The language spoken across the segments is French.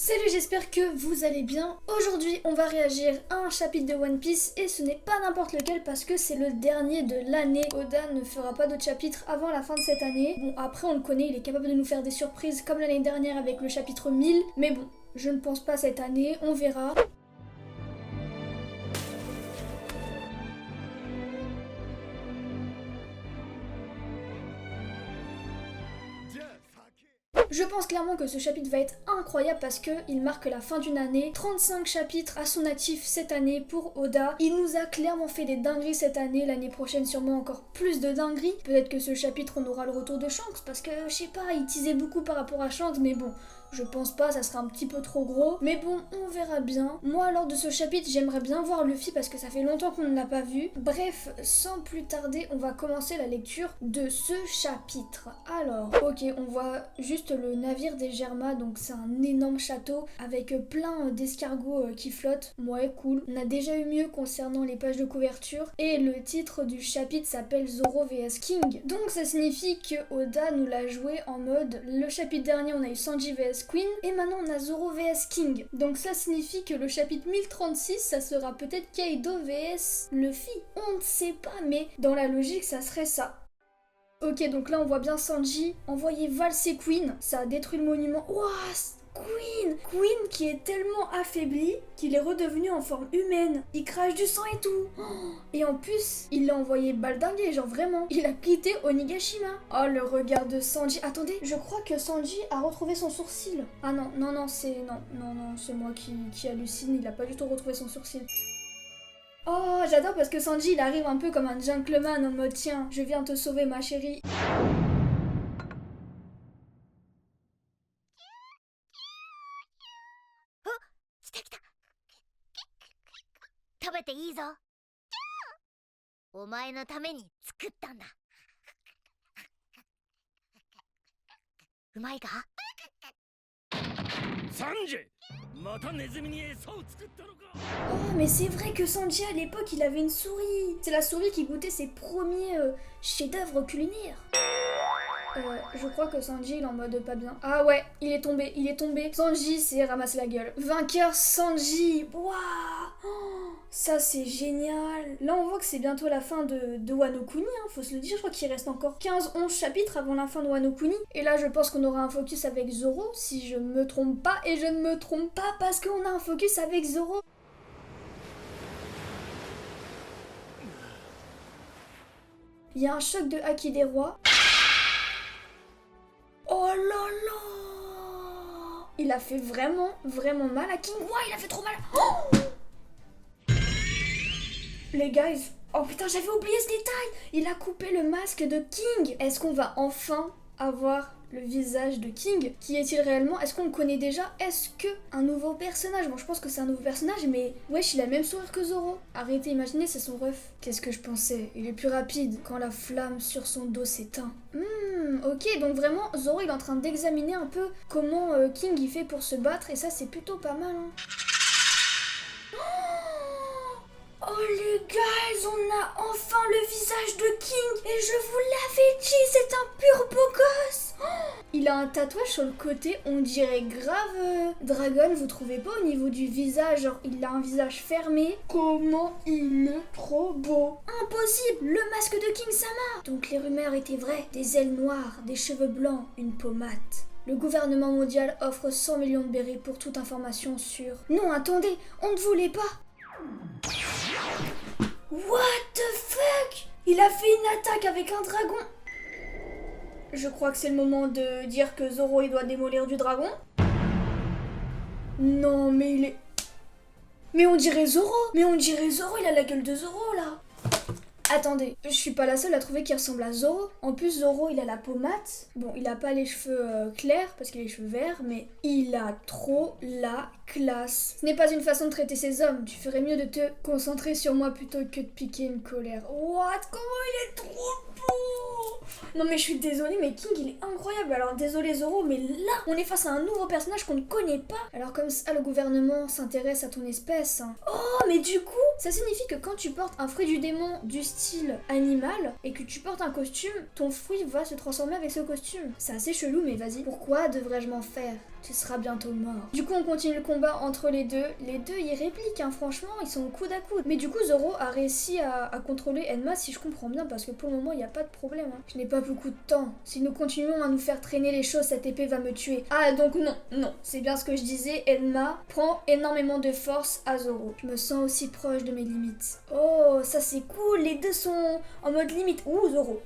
Salut, j'espère que vous allez bien. Aujourd'hui, on va réagir à un chapitre de One Piece et ce n'est pas n'importe lequel parce que c'est le dernier de l'année. Oda ne fera pas d'autres chapitres avant la fin de cette année. Bon, après on le connaît, il est capable de nous faire des surprises comme l'année dernière avec le chapitre 1000. Mais bon, je ne pense pas cette année, on verra. Je pense clairement que ce chapitre va être incroyable parce que il marque la fin d'une année. 35 chapitres à son actif cette année pour Oda. Il nous a clairement fait des dingueries cette année. L'année prochaine sûrement encore plus de dingueries. Peut-être que ce chapitre on aura le retour de Shanks parce que je sais pas, il teasait beaucoup par rapport à Shanks, mais bon. Je pense pas, ça serait un petit peu trop gros. Mais bon, on verra bien. Moi, lors de ce chapitre, j'aimerais bien voir Luffy parce que ça fait longtemps qu'on ne l'a pas vu. Bref, sans plus tarder, on va commencer la lecture de ce chapitre. Alors, ok, on voit juste le navire des Germa, donc c'est un énorme château avec plein d'escargots qui flottent. Ouais, cool. On a déjà eu mieux concernant les pages de couverture. Et le titre du chapitre s'appelle Zoro vs King. Donc ça signifie que Oda nous l'a joué en mode, le chapitre dernier on a eu Sanji vs Queen et maintenant on a Zoro vs King. Donc ça signifie que le chapitre 1036 ça sera peut-être Kaido vs Luffy. On ne sait pas, mais dans la logique ça serait ça. Ok, donc là on voit bien Sanji envoyer valser Queen. Ça a détruit le monument. Ouah, Queen qui est tellement affaibli qu'il est redevenu en forme humaine. Il crache du sang et tout. Oh, et en plus, il l'a envoyé baldinguer, genre vraiment. Il a quitté Onigashima. Oh, le regard de Sanji. Attendez, je crois que Sanji a retrouvé son sourcil. Ah non, c'est... Non, c'est moi qui hallucine. Il a pas du tout retrouvé son sourcil. Oh, j'adore parce que Sanji, il arrive un peu comme un gentleman en mode tiens, je viens te sauver ma chérie. 食べていいぞ。お前のために作ったんだ。うまいか？サンジ、またネズミに餌を作ったのか。 Oh, mais c'est vrai que Sanji à l'époque il avait une souris. C'est la souris qui goûtait ses premiers chefs-d'œuvre culinaires. Je crois que Sanji il est en mode pas bien. Ah ouais, il est tombé. Sanji s'est ramassé la gueule. Vainqueur Sanji. Waouh, oh, ça c'est génial. Là on voit que c'est bientôt la fin de Wano Kuni, hein, faut se le dire. Je crois qu'il reste encore 15-11 chapitres avant la fin de Wano Kuni. Et là je pense qu'on aura un focus avec Zoro, si je me trompe pas. Et je ne me trompe pas parce qu'on a un focus avec Zoro. Il y a un choc de Haki des rois. Oh là là! Il a fait vraiment mal à King. Ouah, il a fait trop mal. Oh, les guys. Oh putain, j'avais oublié ce détail. Il a coupé le masque de King. Est-ce qu'on va enfin avoir le visage de King? Qui est-il réellement? Est-ce qu'on le connaît déjà? Est-ce que un nouveau personnage? Bon, je pense que c'est un nouveau personnage, mais wesh, il a le même sourire que Zoro. Arrêtez, imaginez, c'est son ref. Qu'est-ce que je pensais? Il est plus rapide quand la flamme sur son dos s'éteint. Ok, donc vraiment, Zoro il est en train d'examiner un peu comment King il fait pour se battre, et ça c'est plutôt pas mal. Hein. Oh les guys, on a enfin le visage de King, et je vous l'avais dit, c'est un pur beau gosse. Il a un tatouage sur le côté, on dirait grave Dragon, vous trouvez pas au niveau du visage? Genre il a un visage fermé. Comment il est trop beau. Impossible, le masque de King Sama. Donc les rumeurs étaient vraies, des ailes noires, des cheveux blancs, une peau mate. Le gouvernement mondial offre 100 millions de bérets pour toute information sur... Non, attendez, on ne voulait pas. What the fuck? Il a fait une attaque avec un dragon. Je crois que c'est le moment de dire que Zoro il doit démolir du dragon. Non mais il est... Mais on dirait Zoro. Il a la gueule de Zoro là. Attendez, je suis pas la seule à trouver qu'il ressemble à Zoro. En plus Zoro il a la peau mate. Bon, il a pas les cheveux clairs parce qu'il a les cheveux verts, mais il a trop la classe. Ce n'est pas une façon de traiter ces hommes. Tu ferais mieux de te concentrer sur moi plutôt que de piquer une colère. What? Comment il est trop beau! Non mais je suis désolée, mais King il est incroyable. Alors désolé Zoro, mais là on est face à un nouveau personnage qu'on ne connaît pas. Alors comme ça le gouvernement s'intéresse à ton espèce. Oh mais du coup, ça signifie que quand tu portes un fruit du démon du style animal et que tu portes un costume, ton fruit va se transformer avec ce costume. C'est assez chelou mais vas-y. Pourquoi devrais-je m'en faire? Tu seras bientôt mort. Du coup on continue le combat entre les deux. Les deux ils répliquent hein, franchement ils sont au coude à coude. Mais du coup Zoro a réussi à contrôler Enma si je comprends bien parce que pour le moment il n'y a pas de problème. Hein. Je n'ai pas beaucoup de temps. Si nous continuons à nous faire traîner les choses, cette épée va me tuer. Ah donc non, c'est bien ce que je disais. Enma prend énormément de force à Zoro. Je me sens aussi proche de mes limites. Oh ça c'est cool, les deux sont en mode limite. Ouh Zoro.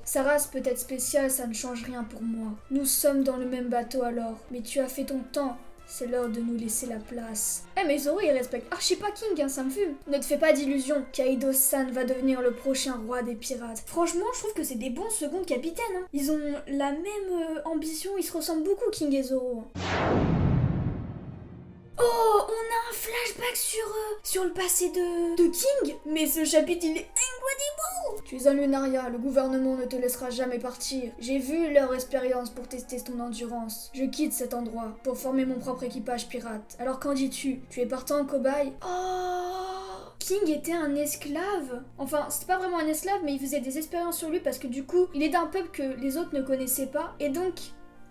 Sa race peut être spéciale, ça ne change rien pour moi. Nous sommes dans le même bateau alors. Mais tu as fait ton temps, c'est l'heure de nous laisser la place. Eh mais Zoro il respecte archi pas King, hein, ça me fume. Ne te fais pas d'illusions, Kaido-san va devenir le prochain roi des pirates. Franchement je trouve que c'est des bons seconds capitaines. Hein. Ils ont la même ambition, ils se ressemblent beaucoup King et Zoro. Oh, on a un flashback sur le passé de King. Mais ce chapitre, il est incredible. Tu es un Lunaria, le gouvernement ne te laissera jamais partir. J'ai vu leur expérience pour tester ton endurance. Je quitte cet endroit pour former mon propre équipage pirate. Alors qu'en dis-tu? Tu es partant en cobaye? Oh, King était un esclave. Enfin, c'était pas vraiment un esclave, mais il faisait des expériences sur lui parce que du coup, il est d'un peuple que les autres ne connaissaient pas. Et donc...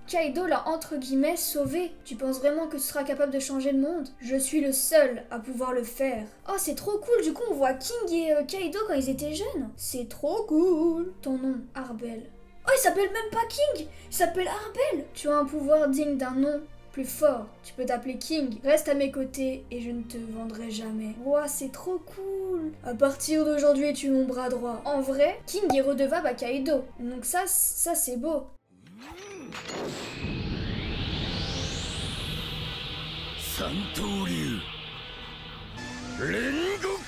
Kaido l'a entre guillemets sauvé. Tu penses vraiment que tu seras capable de changer le monde? Je suis le seul à pouvoir le faire. Oh c'est trop cool, du coup on voit King et Kaido quand ils étaient jeunes. C'est trop cool. Ton nom, Arbel. Oh il s'appelle même pas King, il s'appelle Arbel. Tu as un pouvoir digne d'un nom plus fort. Tu peux t'appeler King. Reste à mes côtés et je ne te vendrai jamais. Ouah c'est trop cool. À partir d'aujourd'hui tu es mon bras droit. En vrai, King est redevable à Kaido. Donc ça c'est beau. 三刀流煉獄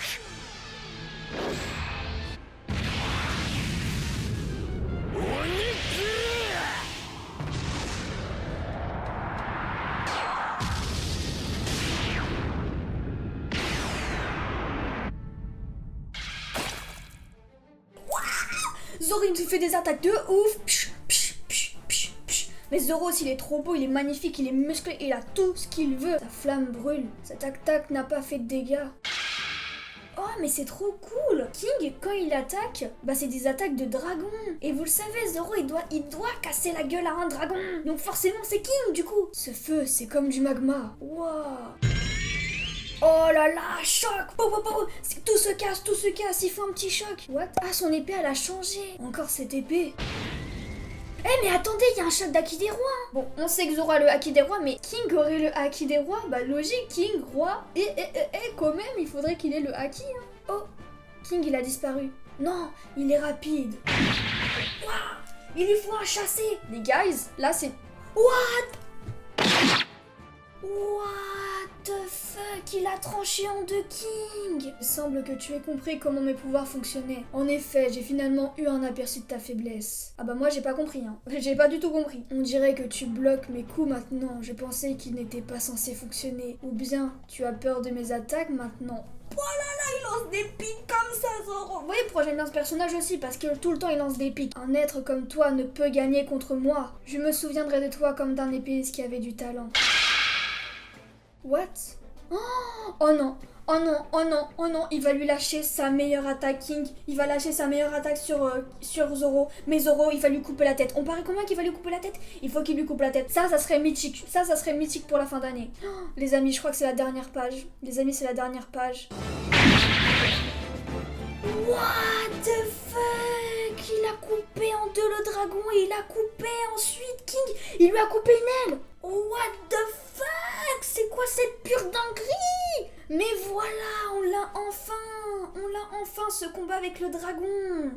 鬼切れ Zoro il nous fait des attaques de ouf. Psh, psh, psh, psh, psh. Mais Zoro aussi il est trop beau, il est magnifique, il est musclé, il a tout ce qu'il veut. Sa flamme brûle, cette attaque n'a pas fait de dégâts. Oh mais c'est trop cool. King quand il attaque, bah c'est des attaques de dragon. Et vous le savez Zoro il doit casser la gueule à un dragon. Donc forcément c'est King du coup. Ce feu c'est comme du magma. Waouh. Oh là là, choc! Tout se casse, il faut un petit choc. What? Ah, son épée, elle a changé. Encore cette épée. Eh mais attendez, il y a un choc d'Haki des rois. Bon, on sait que Zoro a le Haki des rois, mais King aurait le Haki des rois? Bah logique, King, roi. Et quand même, il faudrait qu'il ait le Haki. Hein. Oh, King, il a disparu. Non, il est rapide. Waouh, il lui faut un chassé. Les guys, là c'est... What the fuck, il a tranché en deux King. Il semble que tu aies compris comment mes pouvoirs fonctionnaient. En effet, j'ai finalement eu un aperçu de ta faiblesse. Ah bah moi j'ai pas compris hein. J'ai pas du tout compris. On dirait que tu bloques mes coups maintenant. Je pensais qu'ils n'étaient pas censés fonctionner. Ou bien, tu as peur de mes attaques maintenant. Oh là là, il lance des pics comme ça, Zoro. Vous voyez pourquoi j'aime bien ce personnage aussi? Parce que tout le temps il lance des pics. Un être comme toi ne peut gagner contre moi. Je me souviendrai de toi comme d'un épéiste qui avait du talent. What? Oh non, il va lui lâcher sa meilleure attaque King. Il va lâcher sa meilleure attaque sur Zoro. Mais Zoro, il va lui couper la tête. On paraît combien qu'il va lui couper la tête? Il faut qu'il lui coupe la tête. Ça serait mythique. Ça serait mythique pour la fin d'année. Oh, les amis, je crois que c'est la dernière page. Les amis, c'est la dernière page. What the fuck? Il a coupé en deux le dragon et il a coupé ensuite King. Il lui a coupé une aile. What the fuck? C'est quoi cette pure dinguerie? Mais voilà, on l'a enfin ce combat avec le dragon.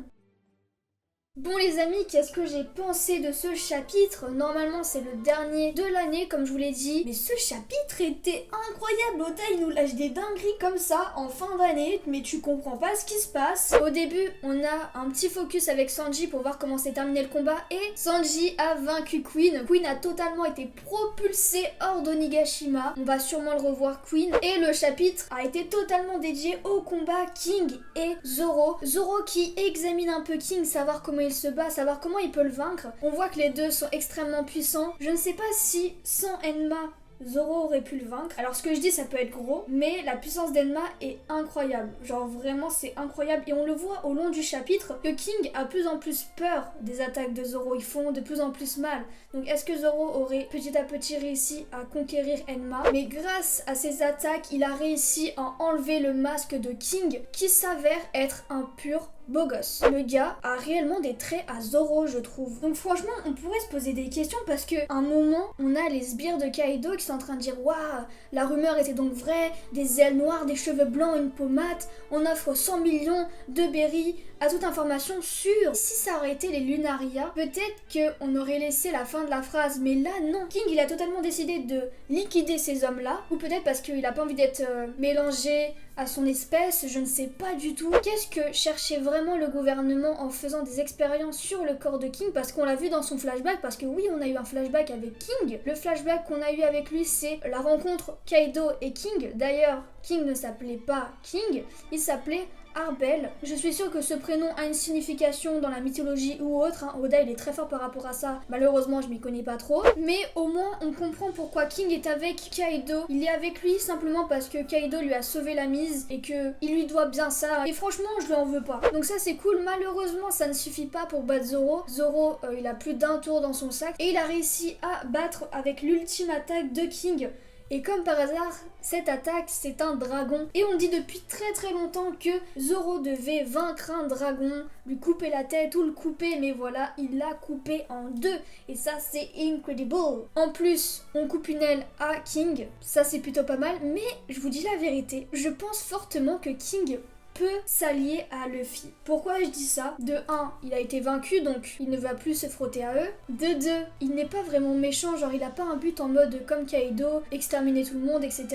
Bon les amis, qu'est-ce que j'ai pensé de ce chapitre? Normalement c'est le dernier de l'année comme je vous l'ai dit. Mais ce chapitre était incroyable. Oda il nous lâche des dingueries comme ça en fin d'année. Mais tu comprends pas ce qui se passe. Au début on a un petit focus avec Sanji pour voir comment s'est terminé le combat. Et Sanji a vaincu Queen. Queen a totalement été propulsée hors d'Onigashima. On va sûrement le revoir Queen. Et le chapitre a été totalement dédié au combat King et Zoro. Zoro qui examine un peu King, savoir comment il se bat, savoir comment il peut le vaincre. On voit que les deux sont extrêmement puissants. Je ne sais pas si sans Enma, Zoro aurait pu le vaincre. Alors ce que je dis ça peut être gros, mais la puissance d'Enma est incroyable. Genre vraiment c'est incroyable et on le voit au long du chapitre que King a plus en plus peur des attaques de Zoro. Ils font de plus en plus mal. Donc est-ce que Zoro aurait petit à petit réussi à conquérir Enma? Mais grâce à ses attaques, il a réussi à enlever le masque de King qui s'avère être un pur beau gosse. Le gars a réellement des traits à Zoro, je trouve. Donc franchement, on pourrait se poser des questions parce que à un moment, on a les sbires de Kaido qui sont en train de dire waouh, la rumeur était donc vraie, des ailes noires, des cheveux blancs, une peau mate, on offre 100 millions de berries à toute information sûre. Si ça aurait été les Lunaria, peut-être qu'on aurait laissé la fin de la phrase, mais là non. King il a totalement décidé de liquider ces hommes-là, ou peut-être parce qu'il a pas envie d'être mélangé à son espèce, je ne sais pas du tout. Qu'est-ce que cherchait vraiment le gouvernement en faisant des expériences sur le corps de King? Parce qu'on l'a vu dans son flashback, parce que oui, on a eu un flashback avec King. Le flashback qu'on a eu avec lui, c'est la rencontre Kaido et King. D'ailleurs, King ne s'appelait pas King, il s'appelait Arbel. Je suis sûre que ce prénom a une signification dans la mythologie ou autre, hein. Oda il est très fort par rapport à ça, malheureusement je m'y connais pas trop, mais au moins on comprend pourquoi King est avec Kaido. Il est avec lui simplement parce que Kaido lui a sauvé la mise et que il lui doit bien ça, et franchement je lui en veux pas. Donc ça c'est cool. Malheureusement ça ne suffit pas pour battre Zoro. Zoro il a plus d'un tour dans son sac et il a réussi à battre avec l'ultime attaque de King. Et comme par hasard, cette attaque, c'est un dragon. Et on dit depuis très longtemps que Zoro devait vaincre un dragon, lui couper la tête ou le couper, mais voilà, il l'a coupé en deux. Et ça, c'est incredible. En plus, on coupe une aile à King, ça c'est plutôt pas mal, mais je vous dis la vérité, je pense fortement que King peut s'allier à Luffy. Pourquoi je dis ça? De 1, il a été vaincu donc il ne va plus se frotter à eux. De 2, il n'est pas vraiment méchant, genre il a pas un but en mode comme Kaido, exterminer tout le monde, etc.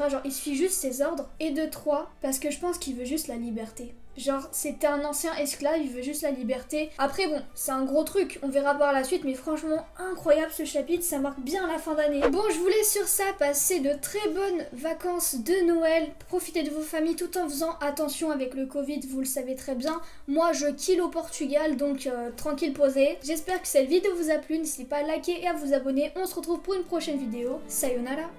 genre il suit juste ses ordres. Et de 3, parce que je pense qu'il veut juste la liberté. Genre c'était un ancien esclave, il veut juste la liberté. Après bon, c'est un gros truc, on verra par la suite, mais franchement incroyable ce chapitre, ça marque bien la fin d'année. Bon, je vous laisse sur ça, passer de très bonnes vacances de Noël, profitez de vos familles tout en faisant attention avec le Covid, vous le savez très bien. Moi je kill au Portugal, donc tranquille posé. J'espère que cette vidéo vous a plu, n'hésitez pas à liker et à vous abonner. On se retrouve pour une prochaine vidéo. Sayonara.